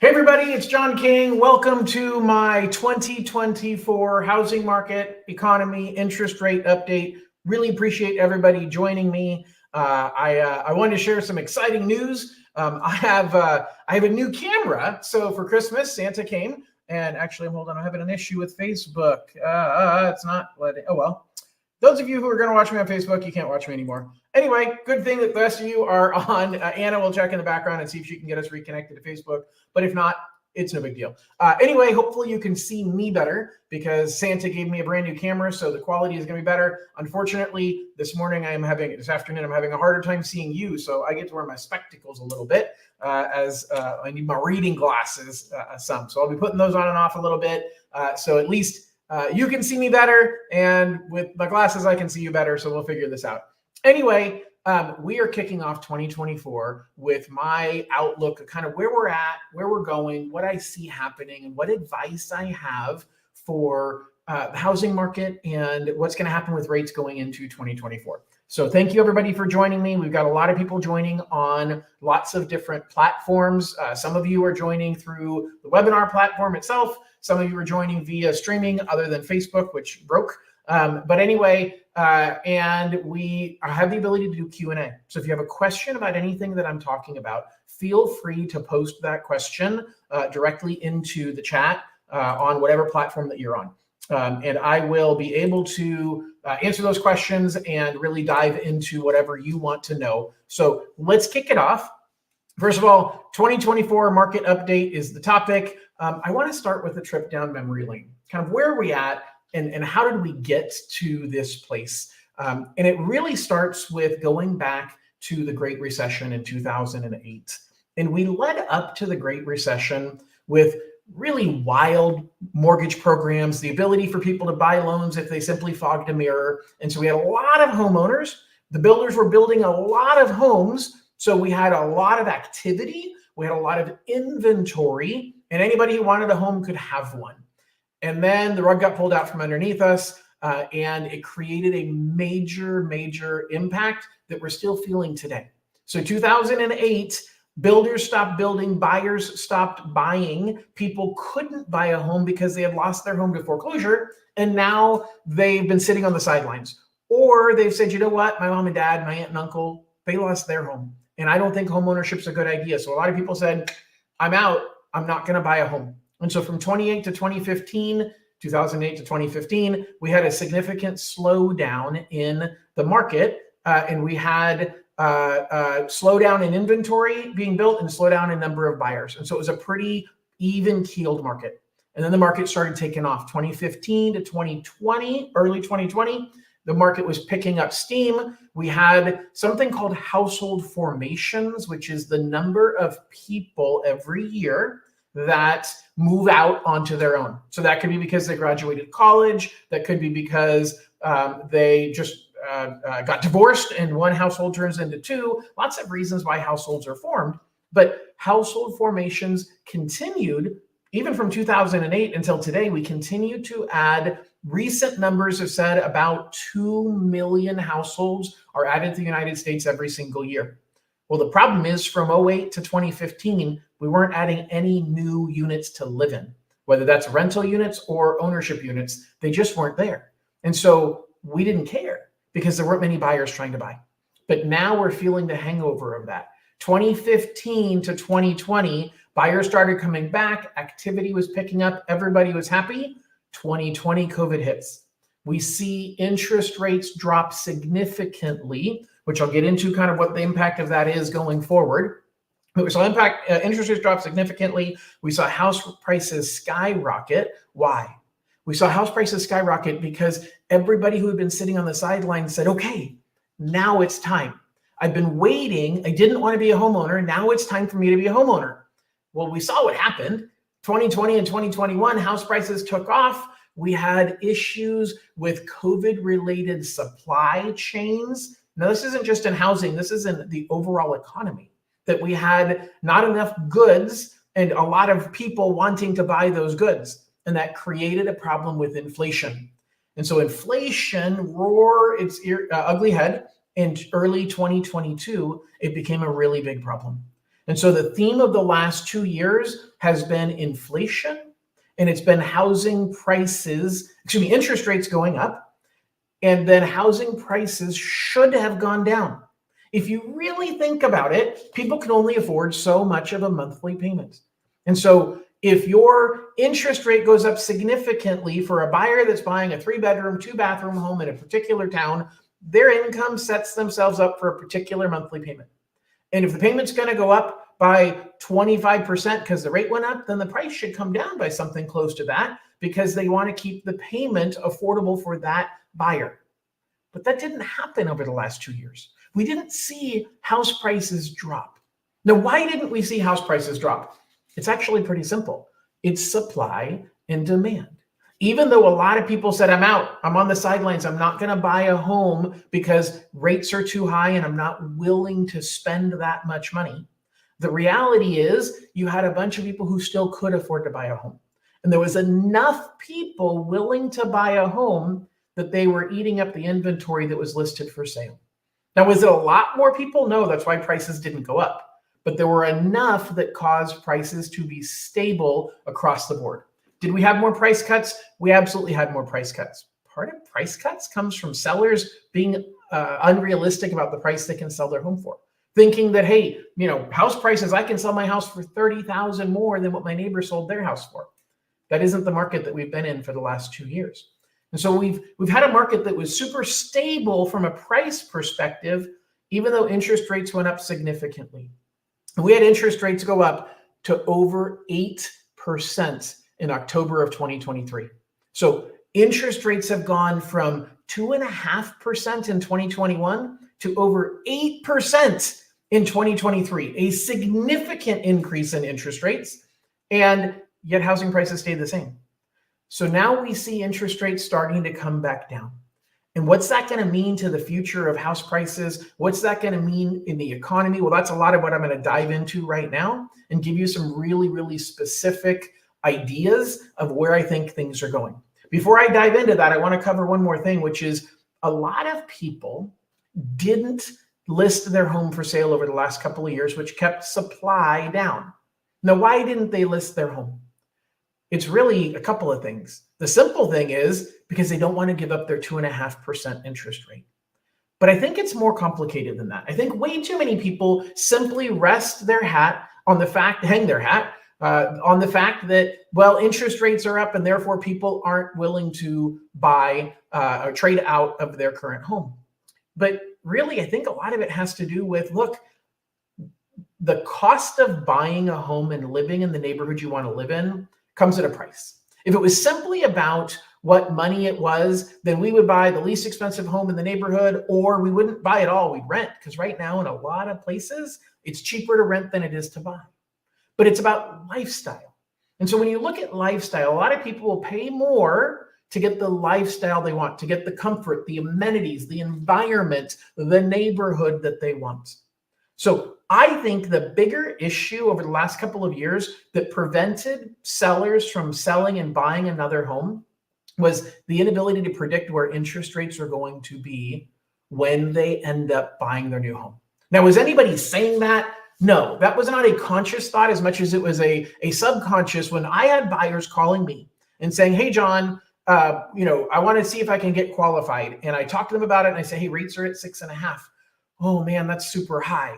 Hey everybody, it's John King. Welcome to my 2024 housing market, economy, interest rate update. Really appreciate everybody joining me. I wanted to share some exciting news. I have a new camera. So for Christmas, Santa came, and actually, hold on, I'm having an issue with Facebook. It's not letting. Oh well. Those of you who are going to watch me on Facebook, you can't watch me anymore. Anyway, good thing that the rest of you are on. Anna will check in the background and see if she can get us reconnected to Facebook. But if not, it's no big deal. Anyway, hopefully you can see me better because Santa gave me a brand new camera, so the quality is going to be better. Unfortunately, this afternoon, I'm having a harder time seeing you, so I get to wear my spectacles a little bit as I need my reading glasses some. So I'll be putting those on and off a little bit. So at least you can see me better, and with my glasses, I can see you better, so we'll figure this out. Anyway, we are kicking off 2024 with my outlook of kind of where we're at, where we're going, what I see happening, and what advice I have for the housing market and what's going to happen with rates going into 2024. So thank you, everybody, for joining me. We've got a lot of people joining on lots of different platforms. Some of you are joining through the webinar platform itself. Some of you are joining via streaming other than Facebook, which broke. But anyway, and we have the ability to do Q&A. So if you have a question about anything that I'm talking about, feel free to post that question directly into the chat on whatever platform that you're on. And I will be able to answer those questions and really dive into whatever you want to know. So let's kick it off. First of all, 2024 market update is the topic. I want to start with a trip down memory lane, kind of where are we at and how did we get to this place? And it really starts with going back to the Great Recession in 2008. And we led up to the Great Recession with really wild mortgage programs, the ability for people to buy loans if they simply fogged a mirror. And so we had a lot of homeowners. The builders were building a lot of homes. So we had a lot of activity. We had a lot of inventory, and anybody who wanted a home could have one. And then the rug got pulled out from underneath us, and it created a major, major impact that we're still feeling today. So 2008, builders stopped building, buyers stopped buying. People couldn't buy a home because they had lost their home to foreclosure, and now they've been sitting on the sidelines. Or they've said, you know what, my mom and dad, my aunt and uncle, they lost their home, and I don't think home ownership is a good idea. So a lot of people said, I'm out, I'm not going to buy a home. And so from 2008 to 2015, 2008 to 2015, we had a significant slowdown in the market, and we had slowdown in inventory being built and slowdown in number of buyers. And so it was a pretty even keeled market. And then the market started taking off 2015 to 2020, early 2020. The market was picking up steam. We had something called household formations, which is the number of people every year that move out onto their own. So that could be because they graduated college. That could be because they just got divorced and one household turns into two. Lots of reasons why households are formed. But household formations continued even from 2008 until today. We continue to add. Recent numbers have said about 2 million households are added to the United States every single year. Well, the problem is from 2008 to 2015, we weren't adding any new units to live in, whether that's rental units or ownership units. They just weren't there. And so we didn't care because there weren't many buyers trying to buy. But now we're feeling the hangover of that. 2015 to 2020, buyers started coming back. Activity was picking up. Everybody was happy. 2020, COVID hits. We see interest rates drop significantly, which I'll get into kind of what the impact of that is going forward. But we saw interest rates drop significantly. We saw house prices skyrocket. Why? We saw house prices skyrocket because everybody who had been sitting on the sidelines said, okay, now it's time. I've been waiting. I didn't want to be a homeowner. Now it's time for me to be a homeowner. Well, we saw what happened. 2020 and 2021, house prices took off. We had issues with COVID-related supply chains. Now, this isn't just in housing. This is in the overall economy, that we had not enough goods and a lot of people wanting to buy those goods. And that created a problem with inflation. And so inflation roared its ugly head in early 2022. It became a really big problem. And so the theme of the last 2 years has been inflation, and it's been housing prices, interest rates going up, and then housing prices should have gone down. If you really think about it, people can only afford so much of a monthly payment. And so if your interest rate goes up significantly for a buyer that's buying a 3-bedroom, 2-bathroom home in a particular town, their income sets themselves up for a particular monthly payment. And if the payment's going to go up by 25% because the rate went up, then the price should come down by something close to that because they want to keep the payment affordable for that buyer. But that didn't happen over the last 2 years. We didn't see house prices drop. Now, why didn't we see house prices drop? It's actually pretty simple. It's supply and demand. Even though a lot of people said, I'm out, I'm on the sidelines, I'm not going to buy a home because rates are too high and I'm not willing to spend that much money. The reality is you had a bunch of people who still could afford to buy a home. And there was enough people willing to buy a home that they were eating up the inventory that was listed for sale. Now, was it a lot more people? No, that's why prices didn't go up. But there were enough that caused prices to be stable across the board. Did we have more price cuts? We absolutely had more price cuts. Part of price cuts comes from sellers being unrealistic about the price they can sell their home for. Thinking that, hey, house prices, I can sell my house for $30,000 more than what my neighbor sold their house for. That isn't the market that we've been in for the last 2 years. And so we've had a market that was super stable from a price perspective, even though interest rates went up significantly. We had interest rates go up to over 8% in October of 2023. So interest rates have gone from 2.5% in 2021 to over 8% in 2023, a significant increase in interest rates, and yet housing prices stayed the same. So now we see interest rates starting to come back down. And what's that going to mean to the future of house prices? What's that going to mean in the economy? Well, that's a lot of what I'm going to dive into right now and give you some really, really specific ideas of where I think things are going. Before I dive into that, I want to cover one more thing, which is a lot of people didn't list their home for sale over the last couple of years, which kept supply down. Now, why didn't they list their home? It's really a couple of things. The simple thing is because they don't want to give up their 2.5% interest rate. But I think it's more complicated than that. I think way too many people simply rest their hat on the fact, hang their hat on the fact that, well, interest rates are up and therefore people aren't willing to buy or trade out of their current home. But really, I think a lot of it has to do with, look, the cost of buying a home and living in the neighborhood you want to live in comes at a price. If it was simply about what money it was, then we would buy the least expensive home in the neighborhood, or we wouldn't buy at all. We'd rent, because right now in a lot of places, it's cheaper to rent than it is to buy. But it's about lifestyle. And so when you look at lifestyle, a lot of people will pay more to get the lifestyle they want, to get the comfort, the amenities, the environment, the neighborhood that they want. So I think the bigger issue over the last couple of years that prevented sellers from selling and buying another home was the inability to predict where interest rates are going to be when they end up buying their new home. Now, was anybody saying that? No, that was not a conscious thought as much as it was a subconscious when I had buyers calling me and saying, hey, John, I want to see if I can get qualified. And I talk to them about it and I say, hey, rates are at 6.5. Oh man, that's super high.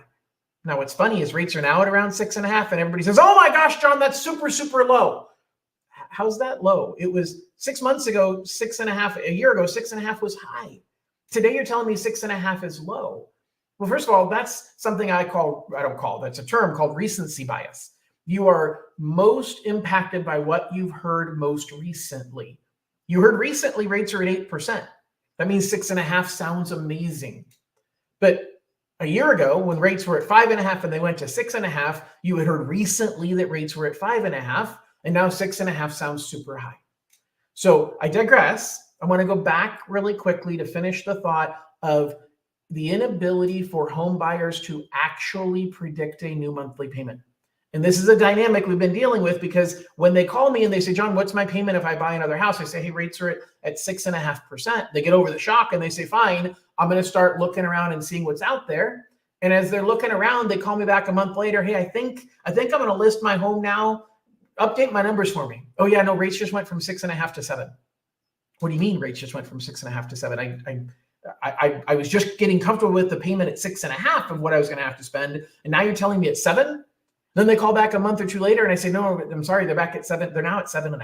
Now, what's funny is rates are now at around 6.5 and everybody says, oh my gosh, John, that's super, super low. How's that low? It was 6 months ago, 6.5, a year ago, 6.5 was high. Today, you're telling me 6.5 is low. Well, first of all, that's something that's a term called recency bias. You are most impacted by what you've heard most recently. You heard recently rates are at 8%. That means 6.5 sounds amazing. But a year ago, when rates were at 5.5 and they went to 6.5, you had heard recently that rates were at 5.5, and now 6.5 sounds super high. So I digress. I want to go back really quickly to finish the thought of the inability for home buyers to actually predict a new monthly payment. And this is a dynamic we've been dealing with, because when they call me and they say, John, what's my payment if I buy another house? I say, hey, rates are at 6.5%. They get over the shock and they say, fine, I'm going to start looking around and seeing what's out there. And as they're looking around, they call me back a month later. Hey, I think I'm going to list my home now. Update my numbers for me. Oh yeah, no, rates just went from 6.5 to 7. What do you mean rates just went from 6.5 to 7? I was just getting comfortable with the payment at 6.5 of what I was going to have to spend, and now you're telling me it's 7. Then they call back a month or two later, and I say, no, I'm sorry, they're back at 7. They're now at 7.5.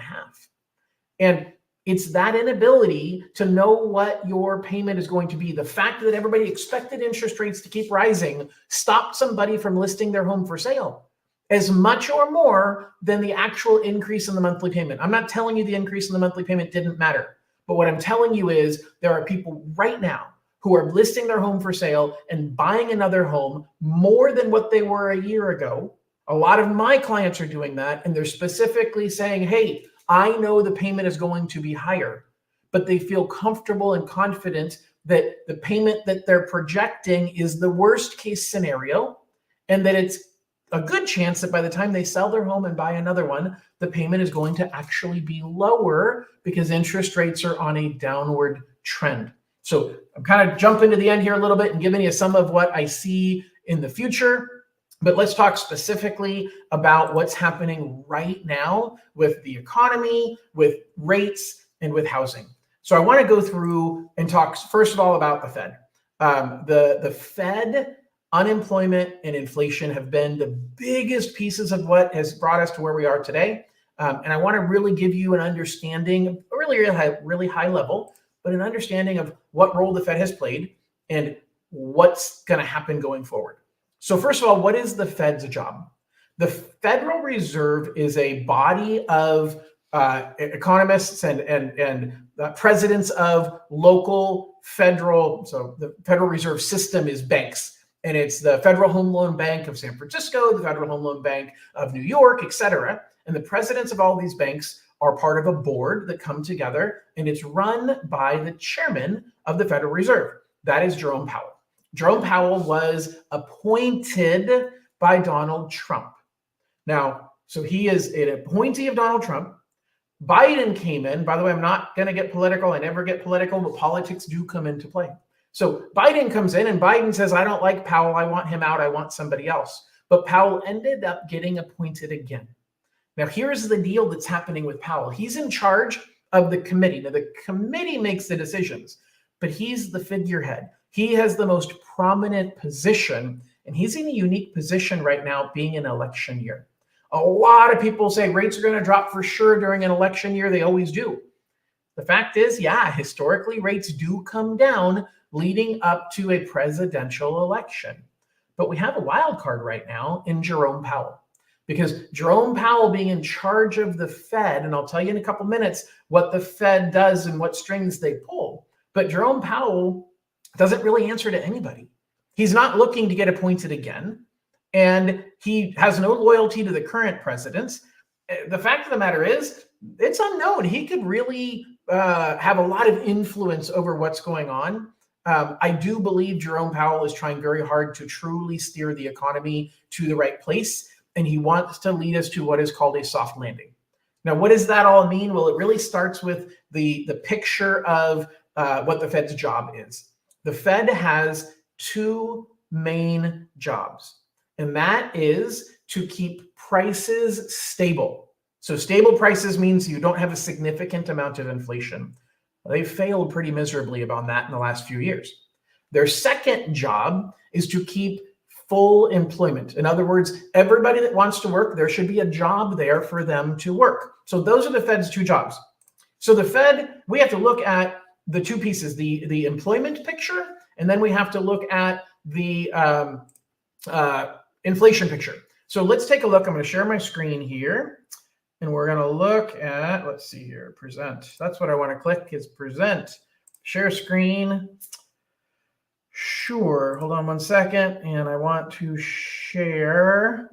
And it's that inability to know what your payment is going to be. The fact that everybody expected interest rates to keep rising stopped somebody from listing their home for sale as much or more than the actual increase in the monthly payment. I'm not telling you the increase in the monthly payment didn't matter, but what I'm telling you is there are people right now who are listing their home for sale and buying another home more than what they were a year ago. A lot of my clients are doing that, and they're specifically saying, hey, I know the payment is going to be higher, but they feel comfortable and confident that the payment that they're projecting is the worst case scenario, and that it's a good chance that by the time they sell their home and buy another one, the payment is going to actually be lower because interest rates are on a downward trend. So I'm kind of jumping to the end here a little bit and giving you some of what I see in the future. But let's talk specifically about what's happening right now with the economy, with rates, and with housing. So I want to go through and talk, first of all, about the Fed. The Fed, unemployment and inflation have been the biggest pieces of what has brought us to where we are today. And I want to really give you an understanding, really high level, but an understanding of what role the Fed has played and what's going to happen going forward. So first of all, what is the Fed's job? The Federal Reserve is a body of economists and presidents of local federal. So the Federal Reserve System is banks, and it's the Federal Home Loan Bank of San Francisco, the Federal Home Loan Bank of New York, et cetera. And the presidents of all these banks are part of a board that come together, and it's run by the chairman of the Federal Reserve. That is Jerome Powell. Jerome Powell was appointed by Donald Trump. Now, so he is an appointee of Donald Trump. Biden came in. By the way, I'm not going to get political. I never get political, but politics do come into play. So Biden comes in and Biden says, I don't like Powell. I want him out. I want somebody else. But Powell ended up getting appointed again. Now, here's the deal that's happening with Powell. He's in charge of the committee. Now, the committee makes the decisions, but he's the figurehead. He has the most prominent position, and he's in a unique position right now being an election year. A lot of people say rates are going to drop for sure during an election year. They always do. The fact is, yeah, historically rates do come down leading up to a presidential election. But we have a wild card right now in Jerome Powell, because Jerome Powell being in charge of the Fed, and I'll tell you in a couple minutes what the Fed does and what strings they pull, but Jerome Powell doesn't really answer to anybody. He's not looking to get appointed again, and he has no loyalty to the current presidents. The fact of the matter is, it's unknown. He could really have a lot of influence over what's going on. I do believe Jerome Powell is trying very hard to truly steer the economy to the right place, and he wants to lead us to what is called a soft landing. Now, what does that all mean? Well, it really starts with the picture of what the Fed's job is. The Fed has two main jobs, and that is to keep prices stable. So stable prices means you don't have a significant amount of inflation. They failed pretty miserably about that in the last few years. Their second job is to keep full employment. In other words, everybody that wants to work, there should be a job there for them to work. So those are the Fed's two jobs. So the Fed, we have to look at the two pieces, the employment picture, and then we have to look at the inflation picture. So let's take a look. I'm going to share my screen here, and we're going to look at, let's see here, present. That's what I want to click, is present. Share screen. Sure, hold on one second, and I want to share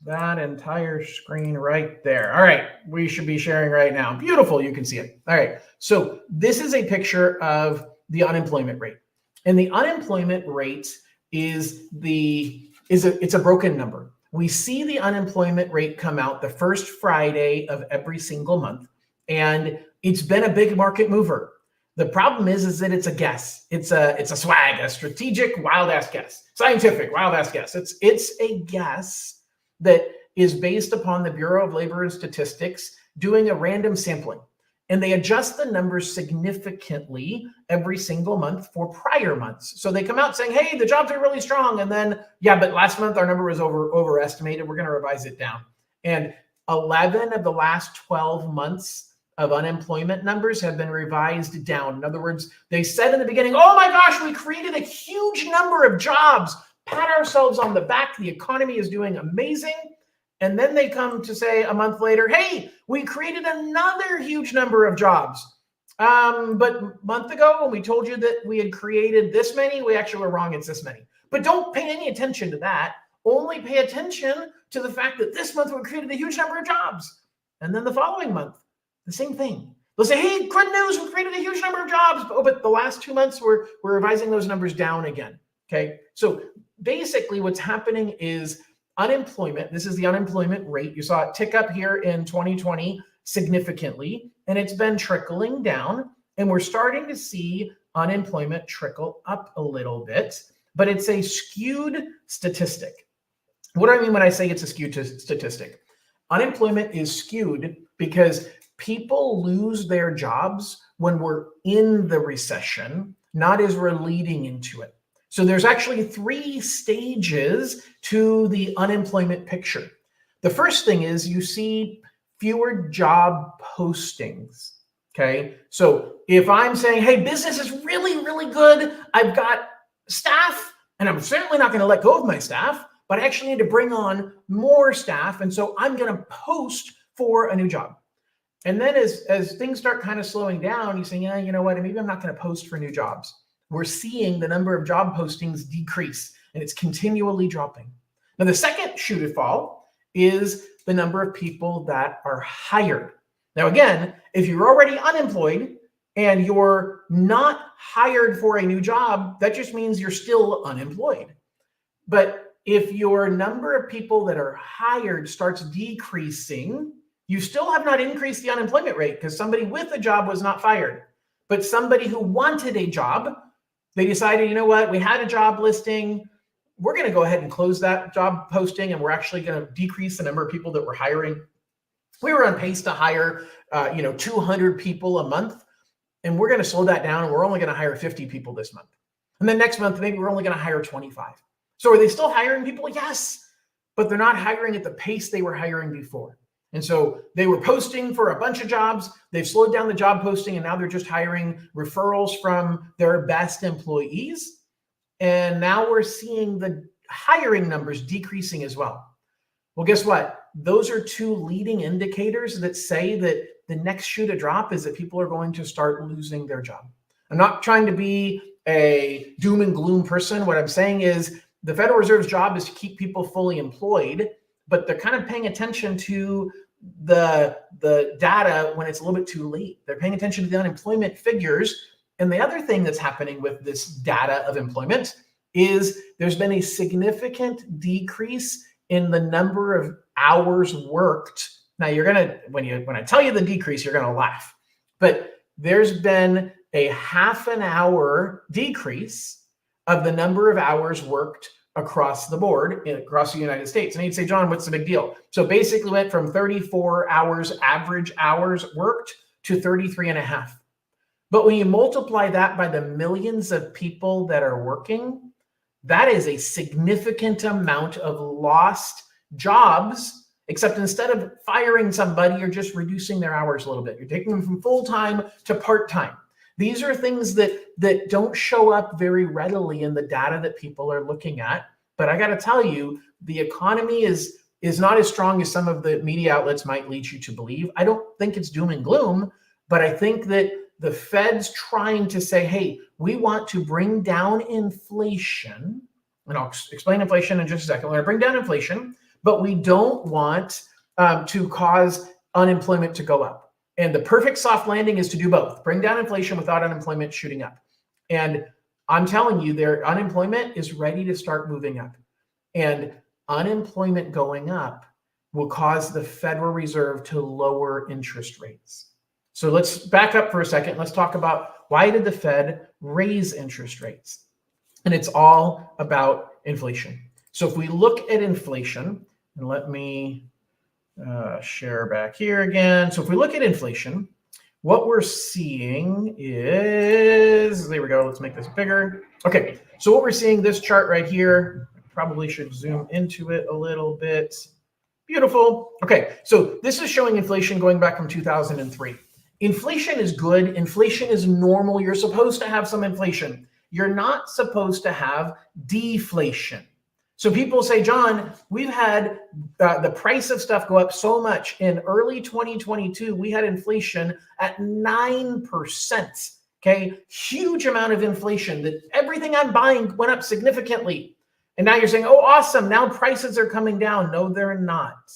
that entire screen right there. All right, we should be sharing right now. Beautiful, you can see it. All right, so this is a picture of the unemployment rate. And the unemployment rate is it's a broken number. We see the unemployment rate come out the first Friday of every single month, and it's been a big market mover. The problem is that it's a guess. It's a swag, a strategic wild ass guess, scientific wild ass guess. It's a guess that is based upon the Bureau of Labor and Statistics doing a random sampling. And they adjust the numbers significantly every single month for prior months. So they come out saying, hey, the jobs are really strong. And then, yeah, but last month our number was overestimated. We're going to revise it down. And 11 of the last 12 months of unemployment numbers have been revised down. In other words, they said in the beginning, oh my gosh, we created a huge number of jobs. Pat ourselves on the back. The economy is doing amazing. And then they come to say a month later, hey, we created another huge number of jobs. But a month ago, when we told you that we had created this many, we actually were wrong. It's this many. But don't pay any attention to that. Only pay attention to the fact that this month we created a huge number of jobs. And then the following month, the same thing. They'll say, hey, good news, we created a huge number of jobs. Oh, but the last 2 months, we're revising those numbers down again. Okay. So basically what's happening is unemployment, this is the unemployment rate. You saw it tick up here in 2020 significantly, and it's been trickling down. And we're starting to see unemployment trickle up a little bit, but it's a skewed statistic. What do I mean when I say it's a skewed statistic? Unemployment is skewed because people lose their jobs when we're in the recession, not as we're leading into it. So there's actually 3 stages to the unemployment picture. The first thing is you see fewer job postings, okay? So if I'm saying, hey, business is really, really good, I've got staff, and I'm certainly not gonna let go of my staff, but I actually need to bring on more staff, and so I'm gonna post for a new job. And then as things start kind of slowing down, you say, yeah, you know what, maybe I'm not gonna post for new jobs. We're seeing the number of job postings decrease, and it's continually dropping. Now, the second shoe to fall is the number of people that are hired. Now, again, if you're already unemployed and you're not hired for a new job, that just means you're still unemployed. But if your number of people that are hired starts decreasing, you still have not increased the unemployment rate because somebody with a job was not fired. But somebody who wanted a job, they decided, you know what, we had a job listing. We're going to go ahead and close that job posting, and we're actually going to decrease the number of people that we're hiring. We were on pace to hire, 200 people a month, and we're going to slow that down, and we're only going to hire 50 people this month. And then next month, maybe we're only going to hire 25. So are they still hiring people? Yes, but they're not hiring at the pace they were hiring before. And so they were posting for a bunch of jobs. They've slowed down the job posting, and now they're just hiring referrals from their best employees. And now we're seeing the hiring numbers decreasing as well. Well, guess what? Those are 2 leading indicators that say that the next shoe to drop is that people are going to start losing their job. I'm not trying to be a doom and gloom person. What I'm saying is the Federal Reserve's job is to keep people fully employed, but they're kind of paying attention to the data when it's a little bit too late. They're paying attention to the unemployment figures. And the other thing that's happening with this data of employment is there's been a significant decrease in the number of hours worked. Now you're gonna, when I tell you the decrease, you're gonna laugh, but there's been a half an hour decrease of the number of hours worked across the board, across the United States. And you'd say, John, what's the big deal? So basically went from 34 hours, average hours worked, to 33 and a half. But when you multiply that by the millions of people that are working, that is a significant amount of lost jobs, except instead of firing somebody, you're just reducing their hours a little bit. You're taking them from full-time to part-time. These are things that don't show up very readily in the data that people are looking at. But I got to tell you, the economy is not as strong as some of the media outlets might lead you to believe. I don't think it's doom and gloom, but I think that the Fed's trying to say, hey, we want to bring down inflation, and I'll explain inflation in just a second. We're going to bring down inflation, but we don't want to cause unemployment to go up. And the perfect soft landing is to do both, bring down inflation without unemployment shooting up. And I'm telling you, their unemployment is ready to start moving up. And unemployment going up will cause the Federal Reserve to lower interest rates. So let's back up for a second. Let's talk about why did the Fed raise interest rates? And it's all about inflation. So if we look at inflation, and let me share back here again. So if we look at inflation, what we're seeing is, there we go, let's make this bigger. Okay, so what we're seeing, this chart right here, probably should zoom into it a little bit. Beautiful. Okay, so this is showing inflation going back from 2003. Inflation is good. Inflation is normal. You're supposed to have some inflation. You're not supposed to have deflation. So people say, John, we've had the price of stuff go up so much. In early 2022, we had inflation at 9%. Okay, huge amount of inflation. That everything I'm buying went up significantly. And now you're saying, oh, awesome, now prices are coming down. No, they're not.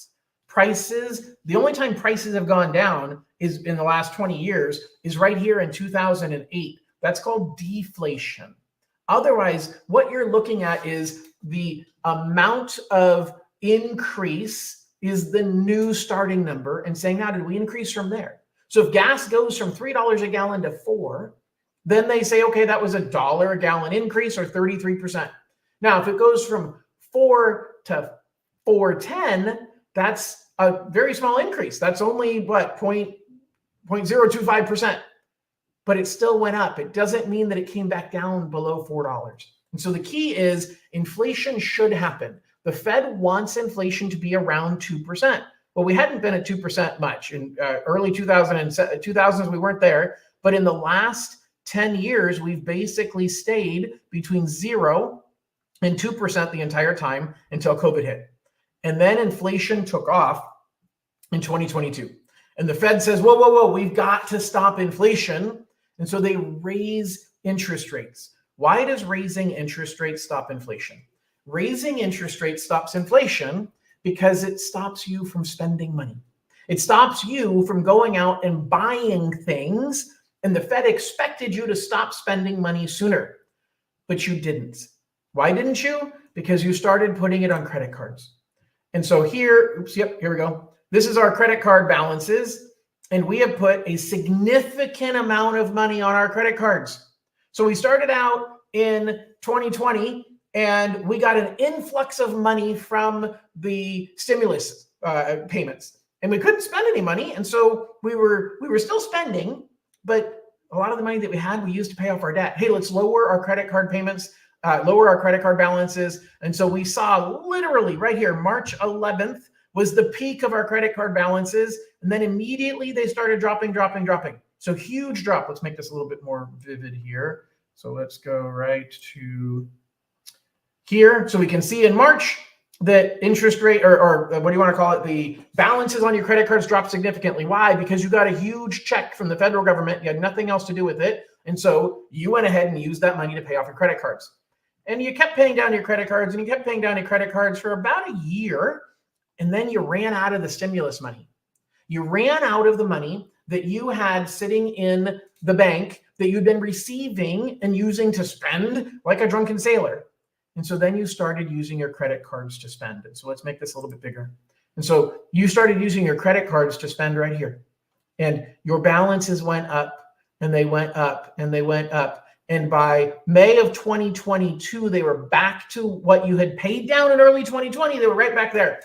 Prices, the only time prices have gone down is in the last 20 years, is right here in 2008. That's called deflation. Otherwise, what you're looking at is the amount of increase is the new starting number and saying, now, did we increase from there? So if gas goes from $3 a gallon to $4, then they say, okay, that was $1 a gallon increase or 33%. Now, if it goes from 4 to 4.10, that's a very small increase. That's only what, 0.025%. But it still went up. It doesn't mean that it came back down below $4. And so the key is inflation should happen. The Fed wants inflation to be around 2%. Well, we hadn't been at 2% much. In early 2000s, we weren't there. But in the last 10 years, we've basically stayed between 0 and 2% the entire time until COVID hit. And then inflation took off in 2022. And the Fed says, whoa, whoa, whoa, we've got to stop inflation. And so they raise interest rates. Why does raising interest rates stop inflation? Raising interest rates stops inflation because it stops you from spending money. It stops you from going out and buying things. And the Fed expected you to stop spending money sooner, but you didn't. Why didn't you? Because you started putting it on credit cards. And so here, here we go. This is our credit card balances, and we have put a significant amount of money on our credit cards. So we started out in 2020, and we got an influx of money from the stimulus payments, and we couldn't spend any money, and so we were still spending, but a lot of the money that we had, we used to pay off our debt. Hey, let's lower our credit card payments. Lower our credit card balances. And so we saw literally right here, March 11th was the peak of our credit card balances. And then immediately they started dropping. So huge drop. Let's make this a little bit more vivid here. So let's go right to here. So we can see in March that interest rate or what do you want to call it? The balances on your credit cards dropped significantly. Why? Because you got a huge check from the federal government. You had nothing else to do with it. And so you went ahead and used that money to pay off your credit cards. And you kept paying down your credit cards and you kept paying down your credit cards for about a year. And then you ran out of the stimulus money. You ran out of the money that you had sitting in the bank that you'd been receiving and using to spend like a drunken sailor. And so then you started using your credit cards to spend. And so let's make this a little bit bigger. And so you started using your credit cards to spend right here. And your balances went up and they went up and they went up. And by May of 2022, they were back to what you had paid down in early 2020. They were right back there.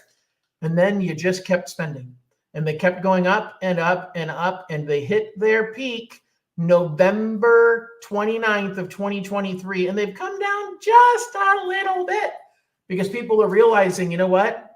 And then you just kept spending. And they kept going up and up and up. And they hit their peak November 29th of 2023. And they've come down just a little bit because people are realizing, you know what?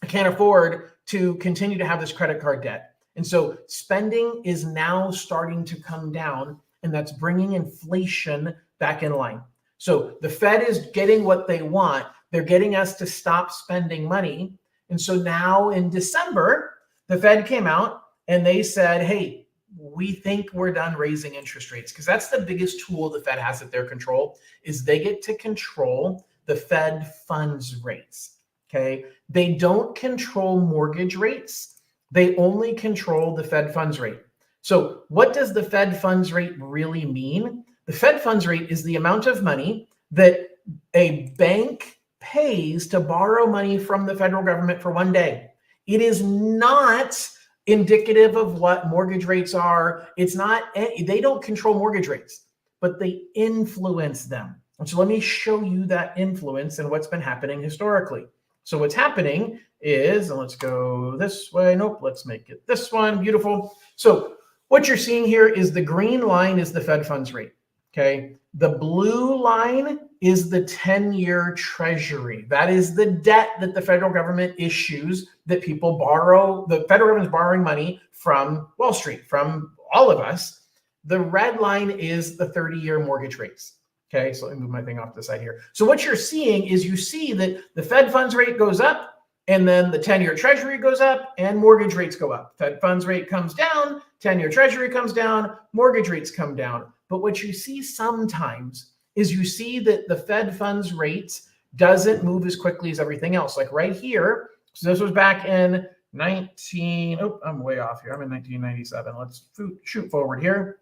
I can't afford to continue to have this credit card debt. And so spending is now starting to come down. And that's bringing inflation back in line. So the Fed is getting what they want. They're getting us to stop spending money. And so now in December, the Fed came out and they said, hey, we think we're done raising interest rates, because that's the biggest tool the Fed has at their control, is they get to control the Fed funds rates. Okay. They don't control mortgage rates. They only control the Fed funds rate. So what does the Fed funds rate really mean? The Fed funds rate is the amount of money that a bank pays to borrow money from the federal government for one day. It is not indicative of what mortgage rates are. It's not, they don't control mortgage rates, but they influence them. And so let me show you that influence and what's been happening historically. So what's happening is, and let's go this way. Nope, let's make it this one. Beautiful. So what you're seeing here is the green line is the Fed funds rate. Okay. The blue line is the 10-year treasury. That is the debt that the federal government issues that people borrow. The federal government is borrowing money from Wall Street, from all of us. The red line is the 30-year mortgage rates. Okay, so let me move my thing off the side here. So what you're seeing is you see that the Fed funds rate goes up, and then the 10-year treasury goes up, and mortgage rates go up. Fed funds rate comes down, 10-year treasury comes down, mortgage rates come down. But what you see sometimes is you see that the Fed funds rate doesn't move as quickly as everything else. Like right here, so this was back in I'm way off here. I'm in 1997. Let's shoot forward here.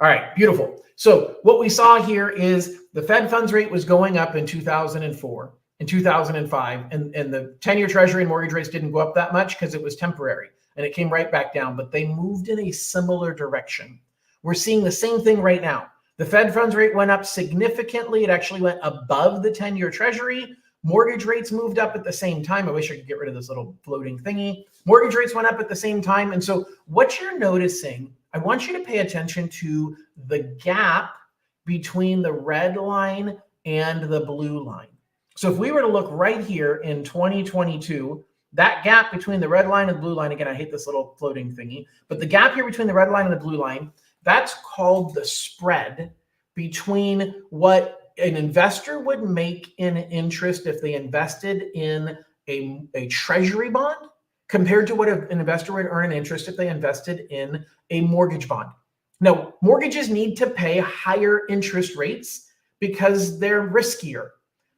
All right, beautiful. So what we saw here is the Fed funds rate was going up in 2004, in 2005, and the 10-year treasury and mortgage rates didn't go up that much because it was temporary, and it came right back down, but they moved in a similar direction. We're seeing the same thing right now. The Fed funds rate went up significantly. It actually went above the 10-year treasury. Mortgage rates moved up at the same time. I wish I could get rid of this little floating thingy. Mortgage rates went up at the same time. And so what you're noticing, I want you to pay attention to the gap between the red line and the blue line. So if we were to look right here in 2022, that gap between the red line and the blue line, again, I hate this little floating thingy, but the gap here between the red line and the blue line, that's called the spread between what an investor would make in interest if they invested in a treasury bond compared to what an investor would earn in interest if they invested in a mortgage bond. Now, mortgages need to pay higher interest rates because they're riskier.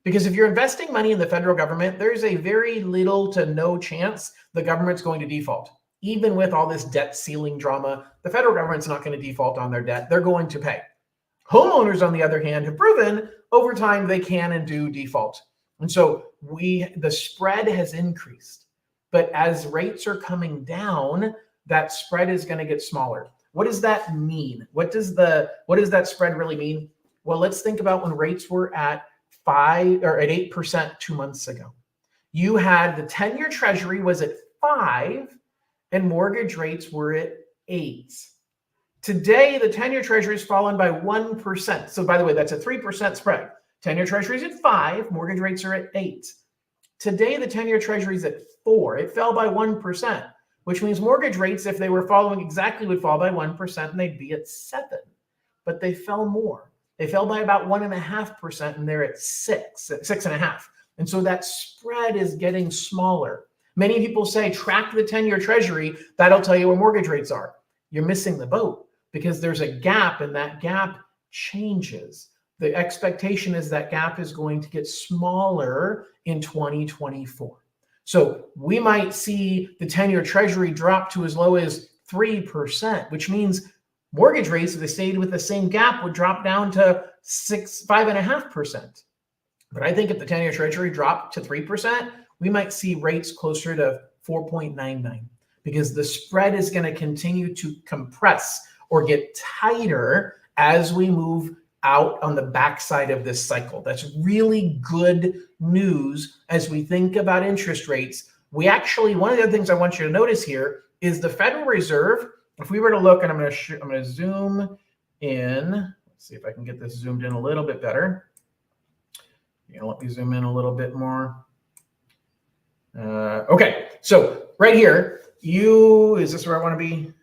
Because if you're investing money in the federal government, there's a very little to no chance the government's going to default. Even with all this debt ceiling drama, the federal government's not going to default on their debt. They're going to pay. Homeowners, on the other hand, have proven over time they can and do default. And so the spread has increased. But as rates are coming down, that spread is going to get smaller. What does that mean? What does that spread really mean? Well, let's think about when rates were at 8% 2 months ago. You had the 10-year treasury was at 5 and mortgage rates were at 8. Today, the 10-year treasury has fallen by 1%. So by the way, that's a 3% spread. 10-year treasury is at 5, mortgage rates are at 8. Today, the 10-year treasury is at 4. It fell by 1%, which means mortgage rates, if they were following exactly, would fall by 1% and they'd be at 7. But they fell more. They fell by about 1.5% and they're at 6.5. And so that spread is getting smaller. Many people say, track the 10-year treasury. That'll tell you where mortgage rates are. You're missing the boat because there's a gap and that gap changes. The expectation is that gap is going to get smaller in 2024. So we might see the 10-year treasury drop to as low as 3%, which means mortgage rates, if they stayed with the same gap, would drop down to 5.5%. But I think if the 10-year treasury dropped to 3%, we might see rates closer to 4.99 because the spread is going to continue to compress or get tighter as we move out on the backside of this cycle. That's really good news as we think about interest rates. We actually, one of the other things I want you to notice here is the Federal Reserve. If we were to look, and I'm going to zoom in. Let's see if I can get this zoomed in a little bit better. You know, let me zoom in a little bit more. Okay, so right here, is this where I want to be?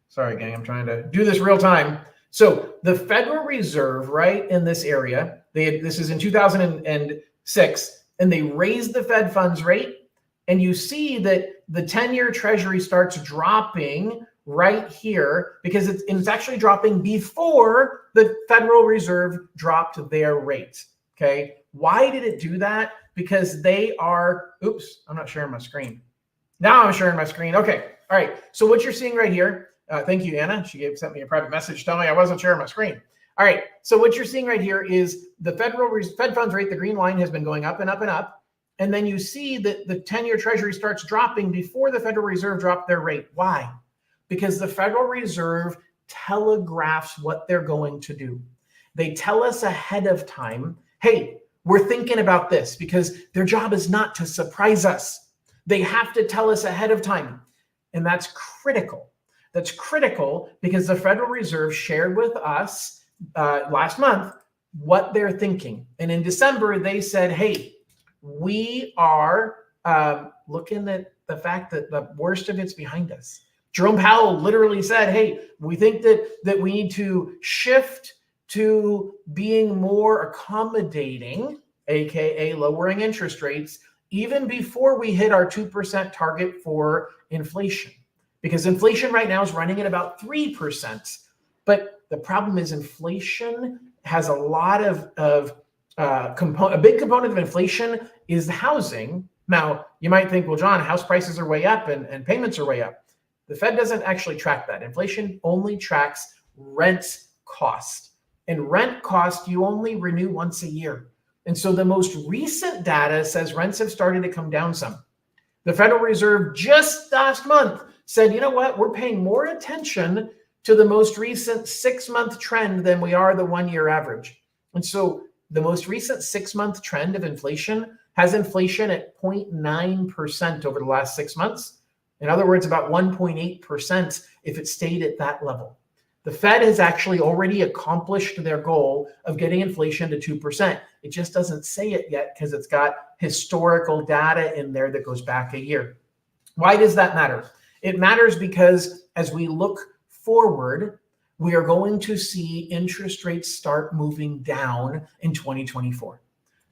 Sorry, gang, I'm trying to do this real time. So the Federal Reserve, right in this area, this is in 2006, and they raised the Fed funds rate, and you see that the 10-year treasury starts dropping right here because it's actually dropping before the Federal Reserve dropped their rate. Okay, why did it do that? Because they are, oops, I'm not sharing my screen. Now I'm sharing my screen. Okay, all right. So what you're seeing right here, thank you, Anna. She sent me a private message telling me I wasn't sharing my screen. All right, so what you're seeing right here is the Fed funds rate, the green line has been going up and up and up. And then you see that the 10-year Treasury starts dropping before the Federal Reserve dropped their rate. Why? Because the Federal Reserve telegraphs what they're going to do. They tell us ahead of time, hey, we're thinking about this, because their job is not to surprise us. They have to tell us ahead of time. And that's critical. That's critical because the Federal Reserve shared with us last month what they're thinking. And in December, they said, hey, we are looking at the fact that the worst of it's behind us. Jerome Powell literally said, hey, we think that we need to shift to being more accommodating, aka lowering interest rates, even before we hit our 2% target for inflation. Because inflation right now is running at about 3%. But the problem is inflation has a lot of a big component of inflation is housing. Now, you might think, well, John, house prices are way up and payments are way up. The Fed doesn't actually track that. Inflation only tracks rent cost. And rent cost, you only renew once a year. And so the most recent data says rents have started to come down some. The Federal Reserve just last month said, you know what, we're paying more attention to the most recent 6-month trend than we are the 1-year average. And so the most recent 6-month trend of inflation has inflation at 0.9% over the last 6 months. In other words, about 1.8% if it stayed at that level. The Fed has actually already accomplished their goal of getting inflation to 2%. It just doesn't say it yet because it's got historical data in there that goes back a year. Why does that matter? It matters because as we look forward, we are going to see interest rates start moving down in 2024.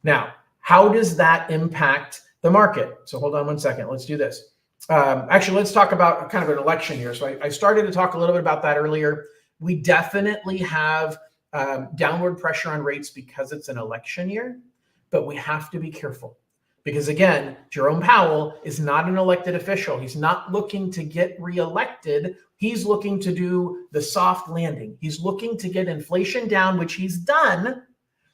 Now, how does that impact the market? So hold on one second. Let's do this. Actually, let's talk about kind of an election year. So I started to talk a little bit about that earlier. We definitely have downward pressure on rates because it's an election year, but we have to be careful. Because again, Jerome Powell is not an elected official. He's not looking to get reelected. He's looking to do the soft landing. He's looking to get inflation down, which he's done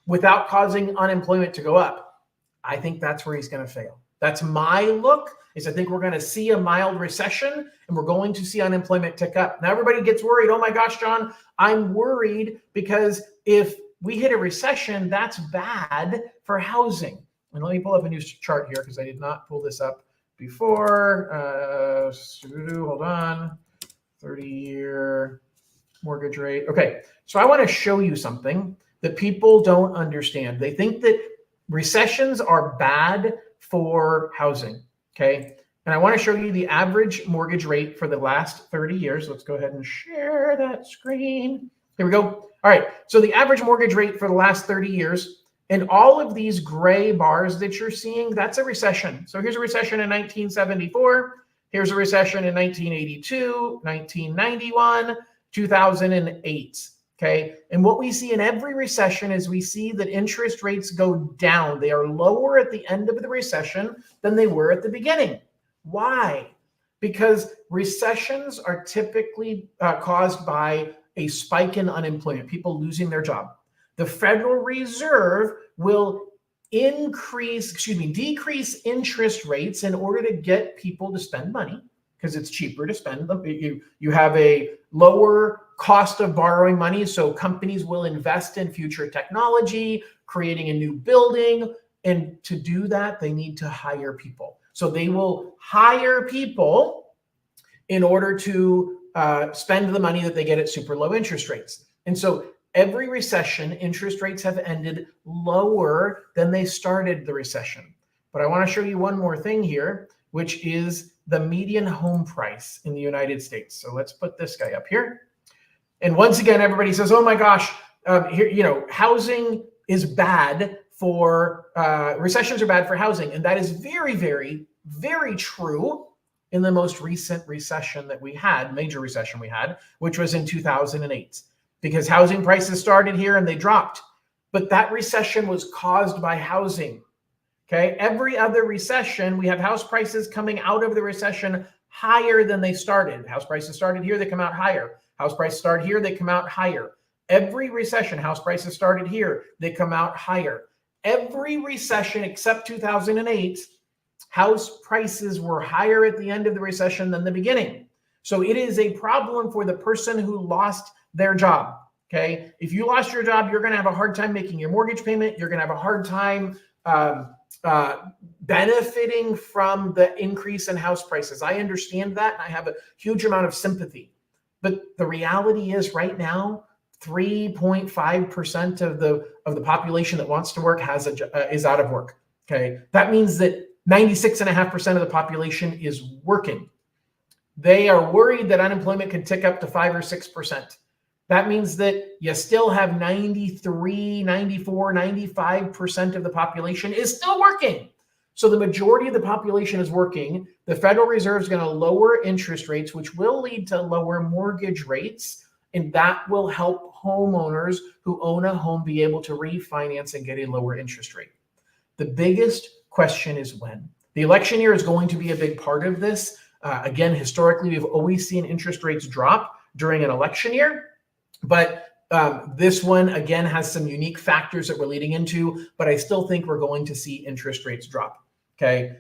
without causing unemployment to go up. I think that's where he's going to fail. That's my look, is I think we're going to see a mild recession and we're going to see unemployment tick up. Now everybody gets worried. Oh my gosh, John, I'm worried because if we hit a recession, that's bad for housing. And let me pull up a new chart here because I did not pull this up before. Hold on. 30-year mortgage rate. Okay, so I want to show you something that people don't understand. They think that recessions are bad for housing, okay? And I want to show you the average mortgage rate for the last 30 years. Let's go ahead and share that screen. Here we go. All right, so the average mortgage rate for the last 30 years, and all of these gray bars that you're seeing, that's a recession. So here's a recession in 1974. Here's a recession in 1982, 1991, 2008. Okay. And what we see in every recession is we see that interest rates go down. They are lower at the end of the recession than they were at the beginning. Why? Because recessions are typically caused by a spike in unemployment, people losing their job. The Federal Reserve will decrease interest rates in order to get people to spend money because it's cheaper to spend them. You have a lower cost of borrowing money, so companies will invest in future technology, creating a new building, and to do that, they need to hire people. So they will hire people in order to spend the money that they get at super low interest rates. And so every recession, interest rates have ended lower than they started the recession. But I want to show you one more thing here, which is the median home price in the United States. So let's put this guy up here. And once again, everybody says, oh my gosh, housing is bad for, recessions are bad for housing. And that is very, very, very true in the most recent recession that we had, major recession we had, which was in 2008. Because housing prices started here and they dropped. But that recession was caused by housing. Okay. Every other recession, we have house prices coming out of the recession higher than they started. House prices started here, they come out higher. House prices start here, they come out higher. Every recession, house prices started here, they come out higher. Every recession except 2008, house prices were higher at the end of the recession than the beginning. So it is a problem for the person who lost their job. Okay. If you lost your job, you're going to have a hard time making your mortgage payment. You're going to have a hard time benefiting from the increase in house prices. I understand that, and I have a huge amount of sympathy. But the reality is right now, 3.5% of the population that wants to work is out of work. Okay. That means that 96.5% of the population is working. They are worried that unemployment can tick up to 5 or 6%. That means that you still have 93, 94, 95% of the population is still working. So the majority of the population is working. The Federal Reserve is going to lower interest rates, which will lead to lower mortgage rates. And that will help homeowners who own a home be able to refinance and get a lower interest rate. The biggest question is when. The election year is going to be a big part of this. Again, historically, we've always seen interest rates drop during an election year. But this one, again, has some unique factors that we're leading into, but I still think we're going to see interest rates drop. Okay.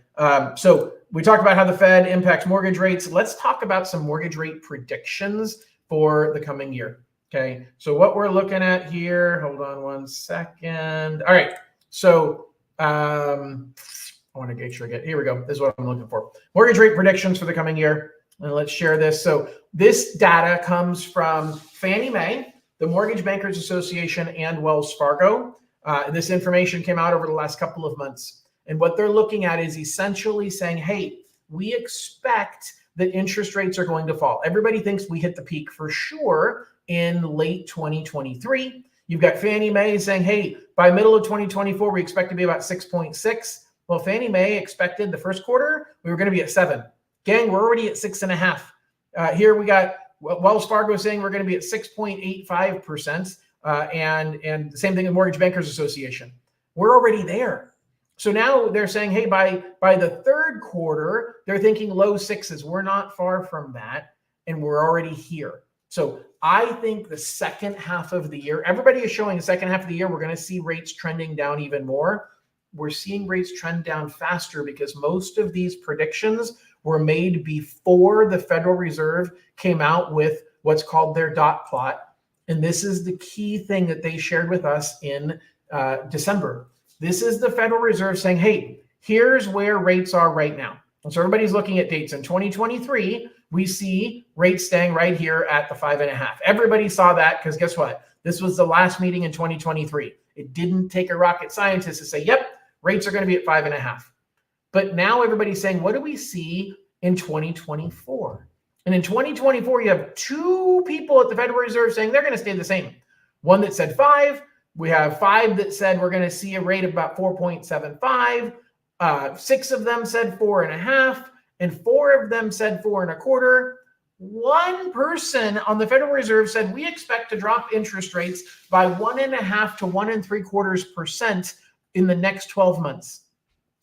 So we talked about how the Fed impacts mortgage rates. Let's talk about some mortgage rate predictions for the coming year. Okay. So what we're looking at here, hold on one second. All right. So I want to make sure here we go. This is what I'm looking for. Mortgage rate predictions for the coming year. And let's share this. So this data comes from Fannie Mae, the Mortgage Bankers Association, and Wells Fargo. This information came out over the last couple of months. And what they're looking at is essentially saying, hey, we expect that interest rates are going to fall. Everybody thinks we hit the peak for sure in late 2023. You've got Fannie Mae saying, hey, by middle of 2024, we expect to be about 6.6. Well, Fannie Mae expected the first quarter, we were going to be at 7. Gang, we're already at 6.5. Here we got Wells Fargo saying we're going to be at 6.85%. And the same thing with Mortgage Bankers Association. We're already there. So now they're saying, hey, by the third quarter, they're thinking low 6s. We're not far from that, and we're already here. So I think the second half of the year, everybody is showing the second half of the year, we're going to see rates trending down even more. We're seeing rates trend down faster because most of these predictions were made before the Federal Reserve came out with what's called their dot plot. And this is the key thing that they shared with us in December. This is the Federal Reserve saying, hey, here's where rates are right now. And so everybody's looking at dates. In 2023, we see rates staying right here at the 5.5. Everybody saw that because guess what? This was the last meeting in 2023. It didn't take a rocket scientist to say, yep, rates are going to be at 5.5. But now everybody's saying, what do we see in 2024? And in 2024, you have two people at the Federal Reserve saying they're going to stay the same. One that said 5. We have 5 that said we're going to see a rate of about 4.75. 6 of them said 4.5. And 4 of them said 4.25. One person on the Federal Reserve said we expect to drop interest rates by 1.5 to 1.75% in the next 12 months.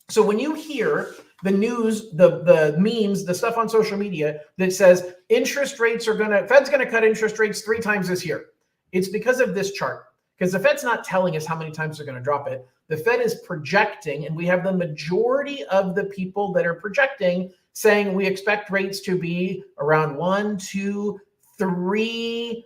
So when you hear the news, the memes, the stuff on social media that says interest rates Fed's going to cut interest rates 3 times this year, it's because of this chart. Because the Fed's not telling us how many times they're going to drop it. The Fed is projecting, and we have the majority of the people that are projecting saying we expect rates to be around 1, 2, 3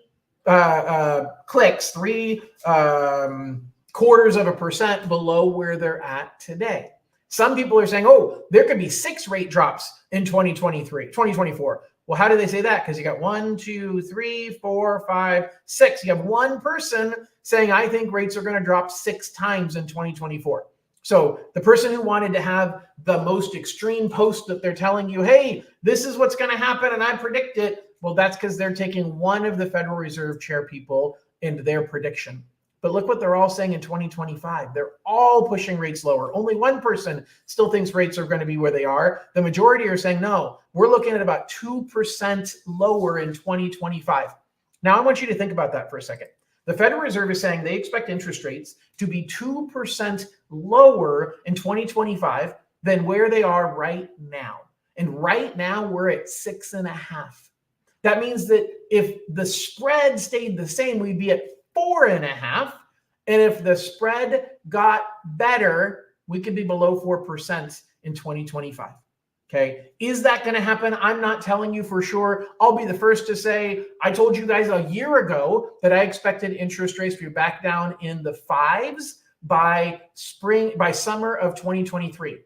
clicks, 3 0.25% below where they're at today. Some people are saying, oh, there could be 6 rate drops in 2024. Well, how do they say that? Because you got 1, 2, 3, 4, 5, 6. You have one person saying, I think rates are going to drop 6 times in 2024. So the person who wanted to have the most extreme post that they're telling you, hey, this is what's going to happen and I predict it. Well, that's because they're taking one of the Federal Reserve chair people into their prediction. But look what they're all saying in 2025. They're all pushing rates lower. Only one person still thinks rates are going to be where they are. The majority are saying, no, we're looking at about 2% lower in 2025. Now, I want you to think about that for a second. The Federal Reserve is saying they expect interest rates to be 2% lower in 2025 than where they are right now. And right now, we're at 6.5. That means that if the spread stayed the same, we'd be at 4.5. And if the spread got better, we could be below 4% in 2025. Okay. Is that going to happen? I'm not telling you for sure. I'll be the first to say, I told you guys a year ago that I expected interest rates to be back down in the 5s by summer of 2023.